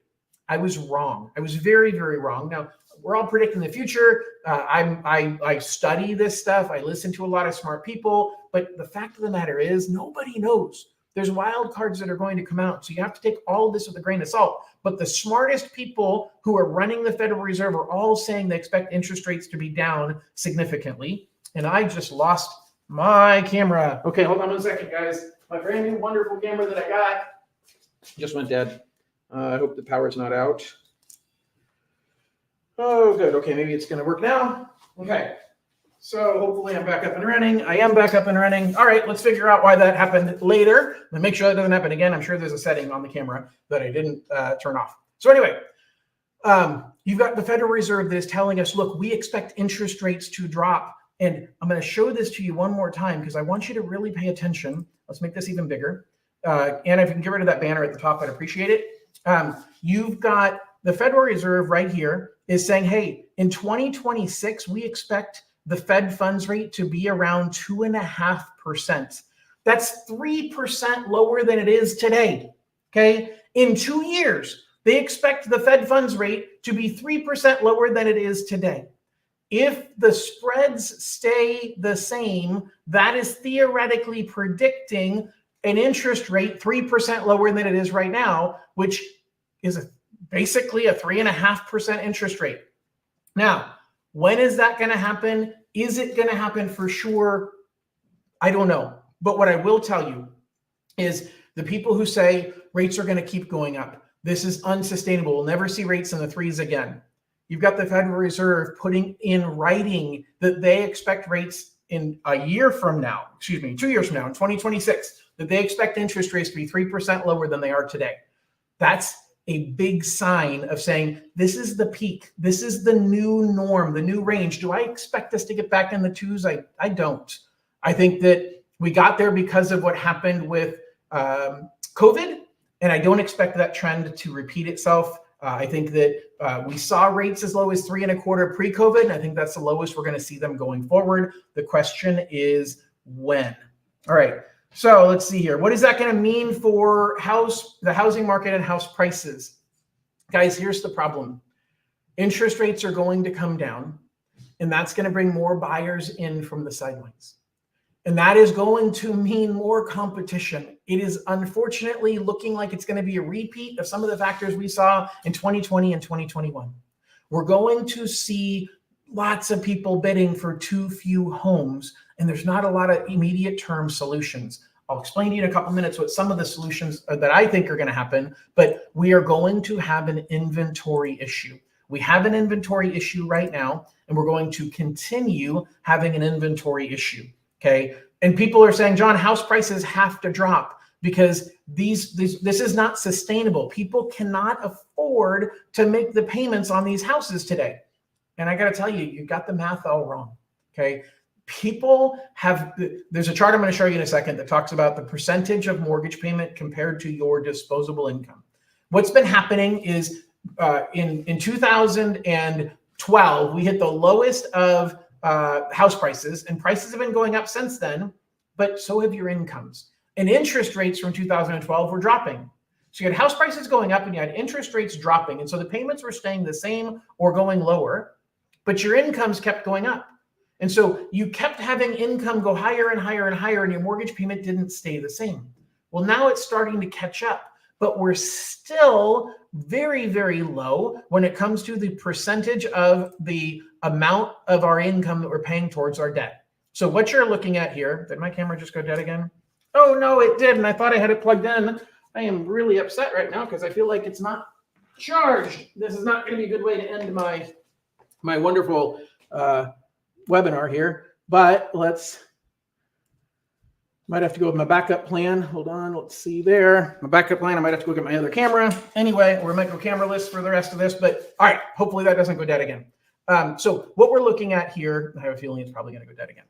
I was wrong. I was very, very wrong. Now, we're all predicting the future. I study this stuff. I listen to a lot of smart people, but the fact of the matter is nobody knows. There's wild cards that are going to come out. So you have to take all of this with a grain of salt. But the smartest people who are running the Federal Reserve are all saying they expect interest rates to be down significantly. And I just lost my camera. Okay, hold on 1 second, guys. My brand new wonderful camera that I got just went dead. I hope the power's not out. Oh, good. Okay, maybe it's going to work now. Okay. So hopefully I'm back up and running. I am back up and running. All right, let's figure out why that happened later. And make sure that doesn't happen again. I'm sure there's a setting on the camera that I didn't turn off. So anyway, you've got the Federal Reserve that is telling us, look, we expect interest rates to drop. And I'm going to show this to you one more time because I want you to really pay attention. Let's make this even bigger. And if you can get rid of that banner at the top, I'd appreciate it. You've got the Federal Reserve right here is saying, hey, in 2026, we expect the Fed funds rate to be around 2.5%. That's 3% lower than it is today. Okay. In 2 years, they expect the Fed funds rate to be 3% lower than it is today. If the spreads stay the same, that is theoretically predicting an interest rate 3% lower than it is right now, which is basically a 3.5% interest rate. Now, when is that going to happen? Is it going to happen for sure? I don't know. But what I will tell you is the people who say rates are going to keep going up, this is unsustainable, we'll never see rates in the 3s again. You've got the Federal Reserve putting in writing that they expect rates in a year from now, 2 years from now, in 2026, that they expect interest rates to be 3% lower than they are today. That's a big sign of saying, this is the peak. This is the new norm, the new range. Do I expect us to get back in the 2s? I don't. I think that we got there because of what happened with COVID, and I don't expect that trend to repeat itself. I think that we saw rates as low as 3.25 pre-COVID, and I think that's the lowest we're going to see them going forward. The question is when. All right. So let's see here. What is that going to mean for the housing market and house prices? Guys, here's the problem. Interest rates are going to come down, and that's going to bring more buyers in from the sidelines. And that is going to mean more competition. It is unfortunately looking like it's going to be a repeat of some of the factors we saw in 2020 and 2021. We're going to see lots of people bidding for too few homes, and there's not a lot of immediate term solutions. I'll explain to you in a couple minutes what some of the solutions that I think are going to happen, but we are going to have an inventory issue. We have an inventory issue right now, and we're going to continue having an inventory issue. Okay. And people are saying, John, house prices have to drop because this is not sustainable. People cannot afford to make the payments on these houses today. And I got to tell you, you got the math all wrong. Okay. People have, there's a chart I'm going to show you in a second that talks about the percentage of mortgage payment compared to your disposable income. What's been happening is in 2012, we hit the lowest of house prices, and prices have been going up since then, but so have your incomes. And interest rates from 2012 were dropping. So you had house prices going up and you had interest rates dropping. And so the payments were staying the same or going lower, but your incomes kept going up. And so you kept having income go higher and higher and higher, and your mortgage payment didn't stay the same. Well, now it's starting to catch up, but we're still very, very low when it comes to the percentage of the amount of our income that we're paying towards our debt. So what you're looking at here, did my camera just go dead again? Oh, no, it didn't. I thought I had it plugged in. I am really upset right now because I feel like it's not charged. This is not going to be a good way to end my wonderful webinar here, but might have to go with my backup plan. Hold on, let's see there. My backup plan, I might have to go get my other camera. Anyway, we might go camera-less for the rest of this, but all right, hopefully that doesn't go dead again. So what we're looking at here, I have a feeling it's probably going to go dead again.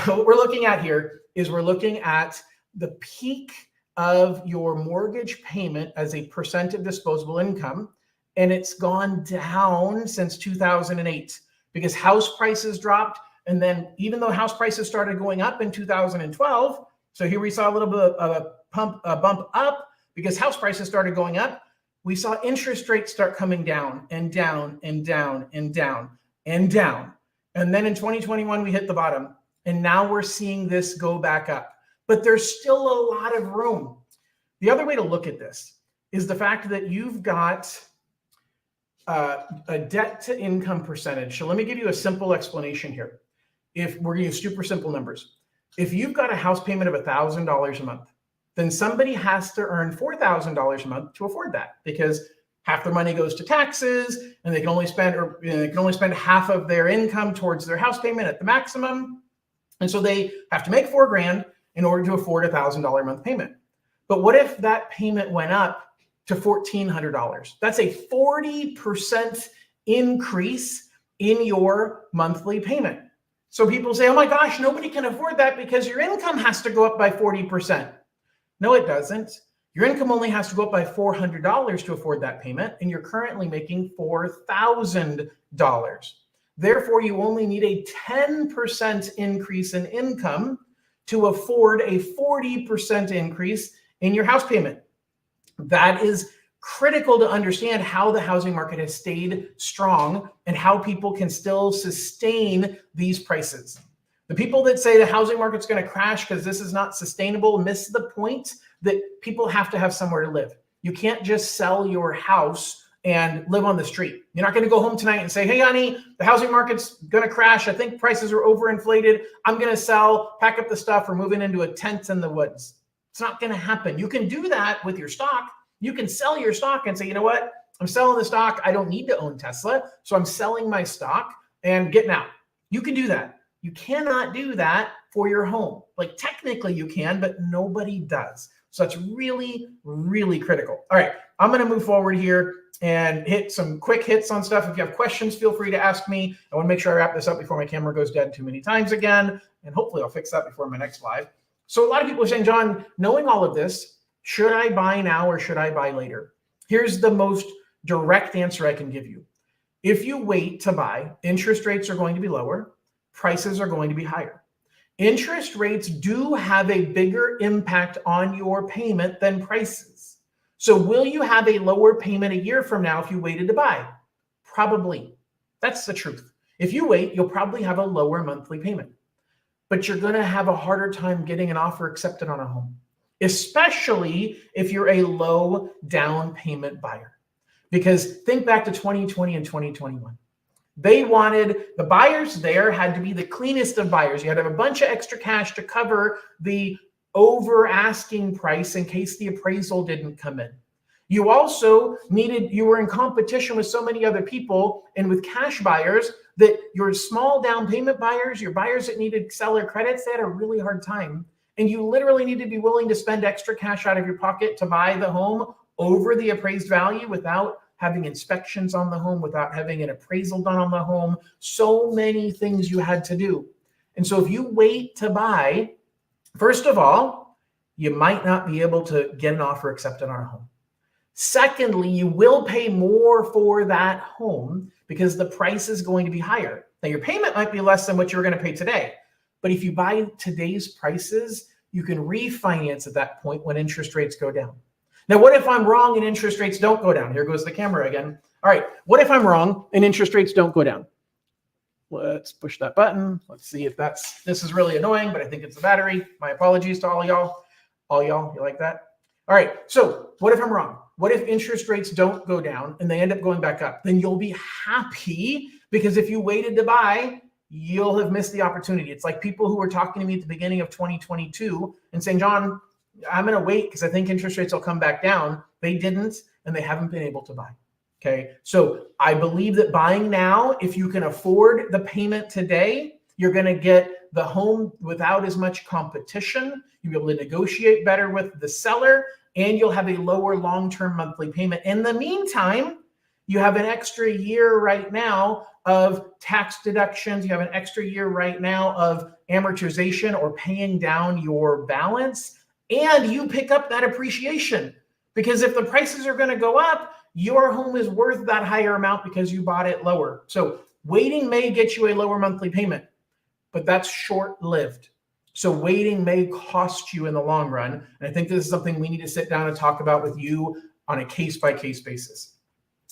What we're looking at here is we're looking at the peak of your mortgage payment as a percent of disposable income, and it's gone down since 2008 because house prices dropped. And then even though house prices started going up in 2012, so here we saw a little bit of a bump up because house prices started going up, we saw interest rates start coming down and down and down and down and down. And then in 2021, we hit the bottom. And now we're seeing this go back up. But there's still a lot of room. The other way to look at this is the fact that you've got a debt to income percentage. So let me give you a simple explanation here. If we're going to use super simple numbers, if you've got a house payment of $1,000 a month, then somebody has to earn $4,000 a month to afford that because half their money goes to taxes and they can only spend half of their income towards their house payment at the maximum. And so they have to make $4,000 in order to afford a $1,000 a month payment. But what if that payment went up to $1,400? That's a 40% increase in your monthly payment. So people say, oh my gosh, nobody can afford that because your income has to go up by 40%. No, it doesn't. Your income only has to go up by $400 to afford that payment, and you're currently making $4,000. Therefore, you only need a 10% increase in income to afford a 40% increase in your house payment. That is critical to understand how the housing market has stayed strong and how people can still sustain these prices. The people that say the housing market's going to crash because this is not sustainable miss the point that people have to have somewhere to live. You can't just sell your house and live on the street. You're not going to go home tonight and say, hey, honey, the housing market's going to crash. I think prices are overinflated. I'm going to sell, pack up the stuff, or moving into a tent in the woods. It's not going to happen. You can do that with your stock. You can sell your stock and say, you know what? I'm selling the stock. I don't need to own Tesla. So I'm selling my stock and getting out. You can do that. You cannot do that for your home. Like technically you can, but nobody does. So that's really, really critical. All right, I'm going to move forward here and hit some quick hits on stuff. If you have questions, feel free to ask me. I want to make sure I wrap this up before my camera goes dead too many times again. And hopefully I'll fix that before my next live. So a lot of people are saying, John, knowing all of this, should I buy now or should I buy later? Here's the most direct answer I can give you. If you wait to buy, interest rates are going to be lower. Prices are going to be higher. Interest rates do have a bigger impact on your payment than prices. So will you have a lower payment a year from now if you waited to buy? Probably. That's the truth. If you wait, you'll probably have a lower monthly payment, but you're going to have a harder time getting an offer accepted on a home, especially if you're a low down payment buyer. Because think back to 2020 and 2021. They wanted, the buyers there had to be the cleanest of buyers. You had to have a bunch of extra cash to cover the over asking price in case the appraisal didn't come in. You also needed, you were in competition with so many other people and with cash buyers that your small down payment buyers, your buyers that needed seller credits, they had a really hard time. And you literally need to be willing to spend extra cash out of your pocket to buy the home over the appraised value without having inspections on the home, without having an appraisal done on the home. So many things you had to do. And so if you wait to buy, first of all, you might not be able to get an offer accepted on a home. Secondly, you will pay more for that home because the price is going to be higher. Now, your payment might be less than what you're going to pay today. But if you buy today's prices, you can refinance at that point when interest rates go down. Now, what if I'm wrong and interest rates don't go down? Here goes the camera again. All right, what if I'm wrong and interest rates don't go down? Let's push that button. Let's see if this is really annoying, but I think it's the battery. My apologies to all y'all. All y'all, you like that? All right, so what if I'm wrong? What if interest rates don't go down and they end up going back up? Then you'll be happy because if you waited to buy, you'll have missed the opportunity. It's like people who were talking to me at the beginning of 2022 and saying, John, I'm going to wait because I think interest rates will come back down. They didn't, and they haven't been able to buy. Okay. So I believe that buying now, if you can afford the payment today, you're going to get the home without as much competition. You'll be able to negotiate better with the seller, and you'll have a lower long-term monthly payment. In the meantime, you have an extra year right now of tax deductions. You have an extra year right now of amortization or paying down your balance. and you pick up that appreciation. Because if the prices are going to go up, your home is worth that higher amount because you bought it lower. So waiting may get you a lower monthly payment, but that's short-lived. So waiting may cost you in the long run. And I think this is something we need to sit down and talk about with you on a case-by-case basis.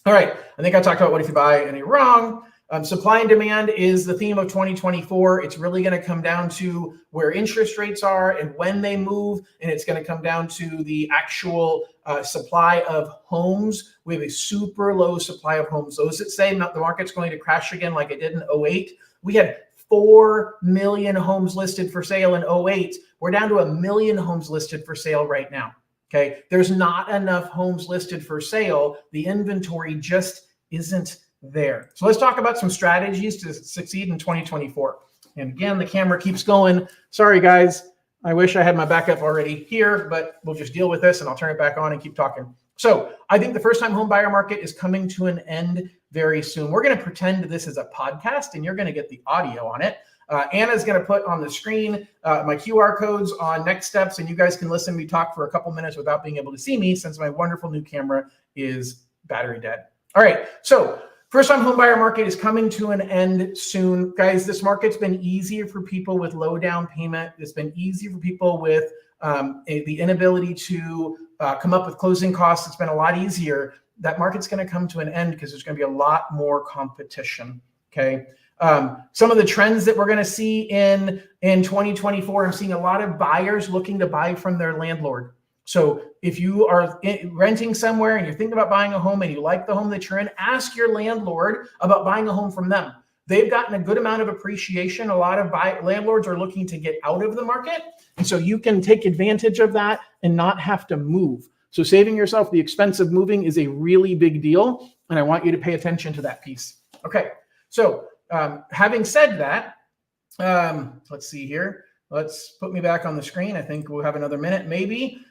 All right, I think I talked about what if you buy any wrong. Supply and demand is the theme of 2024. It's really going to come down to where interest rates are and when they move, and it's going to come down to the actual supply of homes. We have a super low supply of homes. Those that say the market's going to crash again like it did in 2008, we had 4 million homes listed for sale in 2008. We're down to 1 million homes listed for sale right now. Okay, there's not enough homes listed for sale. The inventory just isn't there. So let's talk about some strategies to succeed in 2024. And again, the camera keeps going. Sorry, guys. I wish I had my backup already here, but we'll just deal with this and I'll turn it back on and keep talking. So I think the first-time home buyer market is coming to an end very soon. We're going to pretend this is a podcast and you're going to get the audio on it. Anna's going to put on the screen my QR codes on next steps, and you guys can listen to me talk for a couple minutes without being able to see me since my wonderful new camera is battery dead. All right, so first-time home buyer market is coming to an end soon. Guys, this market's been easier for people with low down payment. It's been easier for people with the inability to come up with closing costs. It's been a lot easier. That market's going to come to an end because there's going to be a lot more competition, okay? Some of the trends that we're going to see in 2024, I'm seeing a lot of buyers looking to buy from their landlord. So if you are renting somewhere and you're thinking about buying a home and you like the home that you're in, ask your landlord about buying a home from them. They've gotten a good amount of appreciation. A lot of landlords are looking to get out of the market. And so you can take advantage of that and not have to move. So saving yourself the expense of moving is a really big deal. And I want you to pay attention to that piece. Okay. So having said that, let's see here. Let's put me back on the screen. I think we'll have another minute, maybe.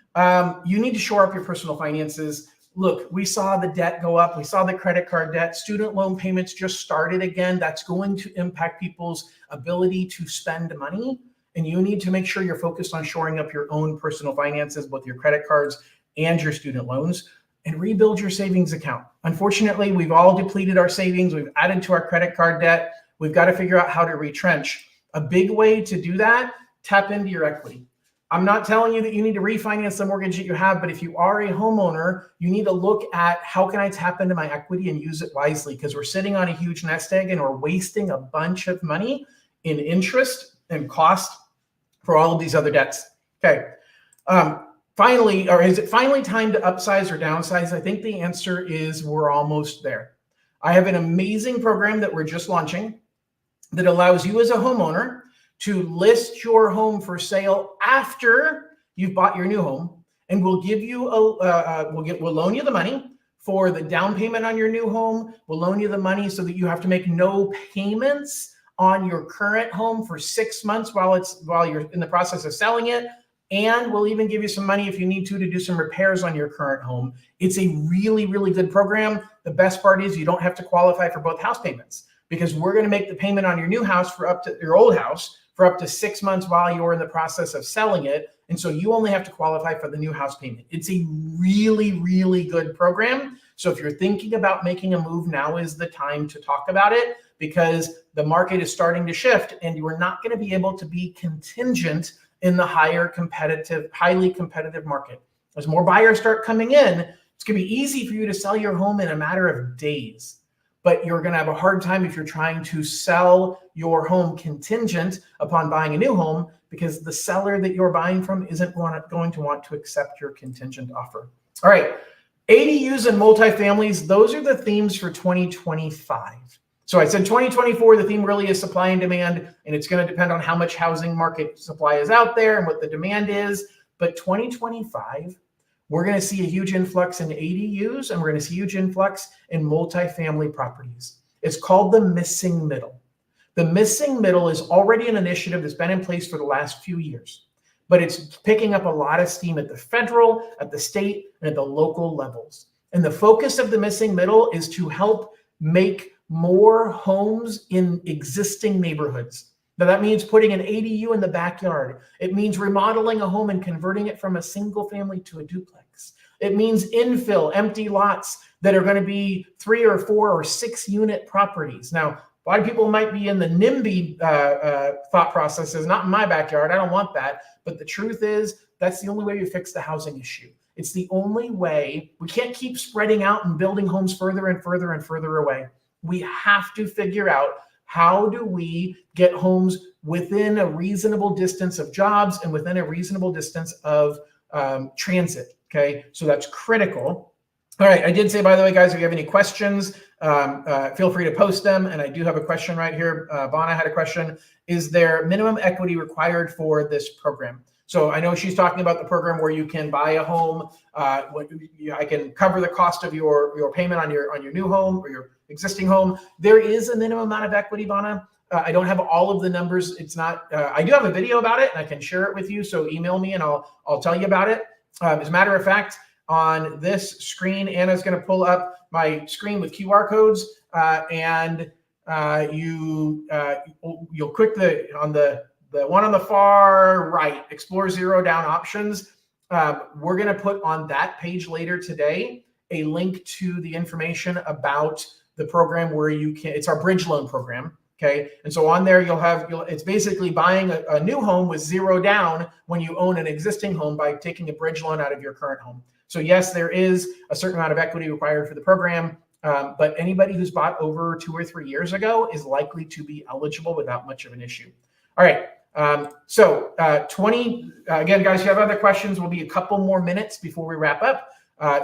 You need to shore up your personal finances. Look, we saw the debt go up. We saw the credit card debt. Student loan payments just started again. That's going to impact people's ability to spend money. And you need to make sure you're focused on shoring up your own personal finances, both your credit cards and your student loans, and rebuild your savings account. Unfortunately, we've all depleted our savings. We've added to our credit card debt. We've got to figure out how to retrench. A big way to do that, tap into your equity. I'm not telling you that you need to refinance the mortgage that you have, but if you are a homeowner, you need to look at how can I tap into my equity and use it wisely, because we're sitting on a huge nest egg and we're wasting a bunch of money in interest and cost for all of these other debts. Okay. Finally, or is it finally time to upsize or downsize? I think the answer is we're almost there. I have an amazing program that we're just launching that allows you as a homeowner to list your home for sale after you've bought your new home, and we'll give you we'll loan you the money for the down payment on your new home. We'll loan you the money so that you have to make no payments on your current home for 6 months while you're in the process of selling it. And we'll even give you some money if you need to do some repairs on your current home. It's a really, really good program. The best part is you don't have to qualify for both house payments, because we're going to make the payment on your new house for up to your old house for up to 6 months while you're in the process of selling it. And so you only have to qualify for the new house payment. It's a really, really good program. So if you're thinking about making a move, now is the time to talk about it, because the market is starting to shift and you are not going to be able to be contingent in the highly competitive market. As more buyers start coming in, it's going to be easy for you to sell your home in a matter of days. But you're going to have a hard time if you're trying to sell your home contingent upon buying a new home, because the seller that you're buying from isn't going to want to accept your contingent offer. All right, ADUs and multifamilies, those are the themes for 2025. So I said 2024, the theme really is supply and demand, and it's going to depend on how much housing market supply is out there and what the demand is. But 2025, we're going to see a huge influx in ADUs, and we're going to see a huge influx in multifamily properties. It's called the missing middle. The missing middle is already an initiative that's been in place for the last few years, but it's picking up a lot of steam at the federal, at the state, and at the local levels. And the focus of the missing middle is to help make more homes in existing neighborhoods. Now, that means putting an ADU in the backyard. It means remodeling a home and converting it from a single family to a duplex. It means infill, empty lots that are going to be 3 or 4 or 6 unit properties. Now, a lot of people might be in the NIMBY thought processes, not in my backyard. I don't want that. But the truth is, that's the only way you fix the housing issue. It's the only way. We can't keep spreading out and building homes further and further and further away. We have to figure out, how do we get homes within a reasonable distance of jobs and within a reasonable distance of transit? Okay, so that's critical. All right, I did say, by the way, guys, if you have any questions, feel free to post them. And I do have a question right here. Bonna had a question. Is there minimum equity required for this program? So I know she's talking about the program where you can buy a home. I can cover the cost of your payment on your new home or your existing home. There is a minimum amount of equity, Bonna. I don't have all of the numbers. It's not. I do have a video about it, and I can share it with you. So email me, and I'll tell you about it. As a matter of fact, on this screen, Anna's going to pull up my screen with QR codes, and you'll click the one on the far right, Explore Zero Down Options. We're going to put on that page later today a link to the information about the program where you can. It's our bridge loan program. Okay, and so on there it's basically buying a new home with 0 down when you own an existing home by taking a bridge loan out of your current home. So yes, there is a certain amount of equity required for the program, but anybody who's bought over 2 or 3 years ago is likely to be eligible without much of an issue. All right, so 20 again, guys, if you have other questions, will be a couple more minutes before we wrap up.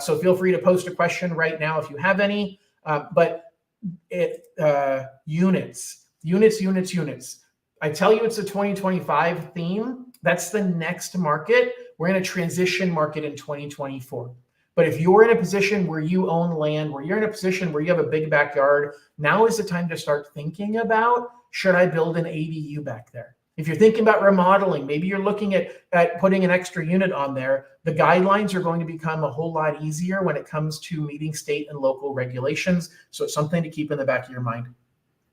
So feel free to post a question right now if you have any. Units. I tell you, it's a 2025 theme. That's the next market. We're in a transition market in 2024. But if you're in a position where you own land, where you're in a position where you have a big backyard, now is the time to start thinking about, should I build an ADU back there? If you're thinking about remodeling, maybe you're looking at putting an extra unit on there, the guidelines are going to become a whole lot easier when it comes to meeting state and local regulations. So it's something to keep in the back of your mind.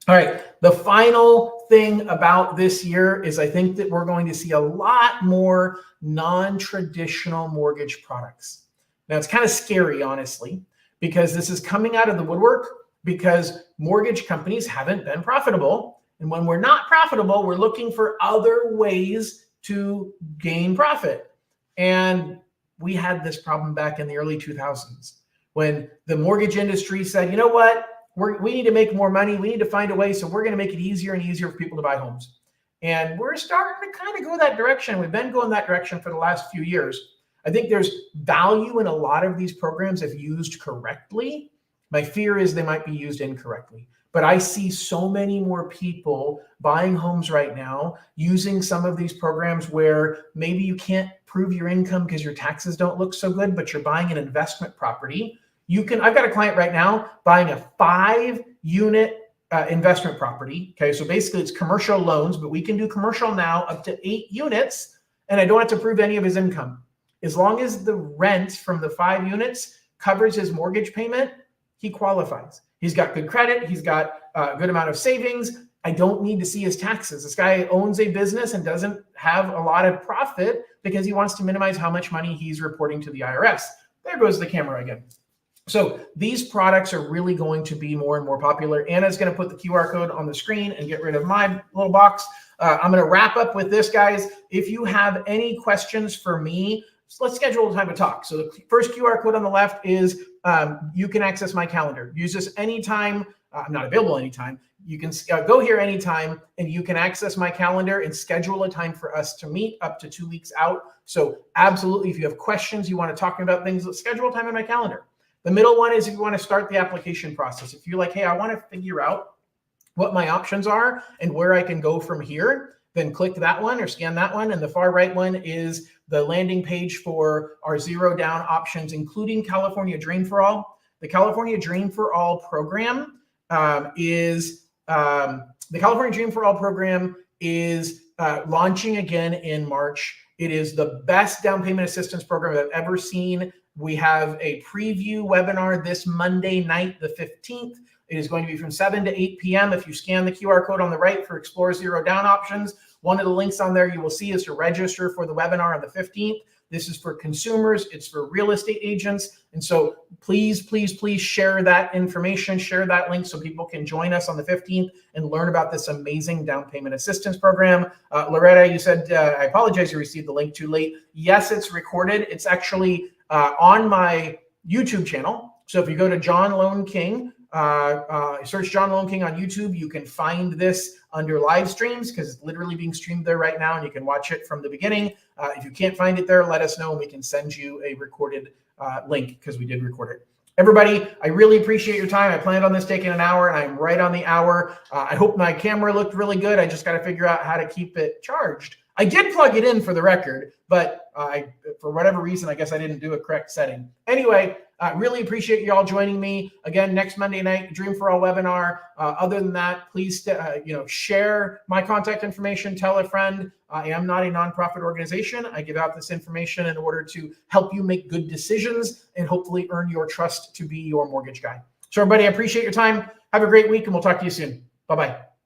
All right, the final thing about this year is I think that we're going to see a lot more non-traditional mortgage products. Now, it's kind of scary, honestly, because this is coming out of the woodwork because mortgage companies haven't been profitable. And when we're not profitable, we're looking for other ways to gain profit. And we had this problem back in the early 2000s when the mortgage industry said, you know what? We need to make more money. We need to find a way. So we're going to make it easier and easier for people to buy homes. And we're starting to kind of go that direction. We've been going that direction for the last few years. I think there's value in a lot of these programs if used correctly. My fear is they might be used incorrectly. But I see so many more people buying homes right now using some of these programs where maybe you can't prove your income because your taxes don't look so good, but you're buying an investment property. I've got a client right now buying a 5-unit investment property. Okay, so basically it's commercial loans, but we can do commercial now up to 8 units, and I don't have to prove any of his income. As long as the rent from the 5 units covers his mortgage payment, he qualifies. He's got good credit. He's got a good amount of savings. I don't need to see his taxes. This guy owns a business and doesn't have a lot of profit because he wants to minimize how much money he's reporting to the IRS. There goes the camera again. So these products are really going to be more and more popular. Anna's going to put the QR code on the screen and get rid of my little box. I'm going to wrap up with this, guys. If you have any questions for me, let's schedule a time to talk. So the first QR code on the left is you can access my calendar. Use this anytime. I'm not available anytime. You can go here anytime, and you can access my calendar and schedule a time for us to meet up to 2 weeks out. So absolutely, if you have questions, you want to talk about things, let's schedule a time in my calendar. The middle one is if you want to start the application process. If you're like, hey, I want to figure out what my options are and where I can go from here, then click that one or scan that one. And the far right one is the landing page for our 0 down options, including California Dream for All. The California Dream for All program is launching again in March. It is the best down payment assistance program I've ever seen. We have a preview webinar this Monday night, the 15th, It is going to be from 7 to 8 p.m. If you scan the QR code on the right for Explore Zero Down options, one of the links on there you will see is to register for the webinar on the 15th. This is for consumers. It's for real estate agents. And so please, please, please share that information, share that link so people can join us on the 15th and learn about this amazing down payment assistance program. Loretta, you said, I apologize you received the link too late. Yes, it's recorded. It's actually on my YouTube channel. So if you go to John Lone King, search John Lone King on YouTube, you can find this under live streams because it's literally being streamed there right now and you can watch it from the beginning. If you can't find it there, let us know and we can send you a recorded link because we did record it. Everybody, I really appreciate your time. I planned on this taking an hour and I'm right on the hour. I hope my camera looked really good. I just got to figure out how to keep it charged. I did plug it in for the record, but for whatever reason, I guess I didn't do a correct setting. Anyway, I really appreciate you all joining me. Again, next Monday night, Dream for All webinar. Other than that, please share my contact information, tell a friend. I am not a nonprofit organization. I give out this information in order to help you make good decisions and hopefully earn your trust to be your mortgage guy. So everybody, I appreciate your time. Have a great week and we'll talk to you soon. Bye-bye.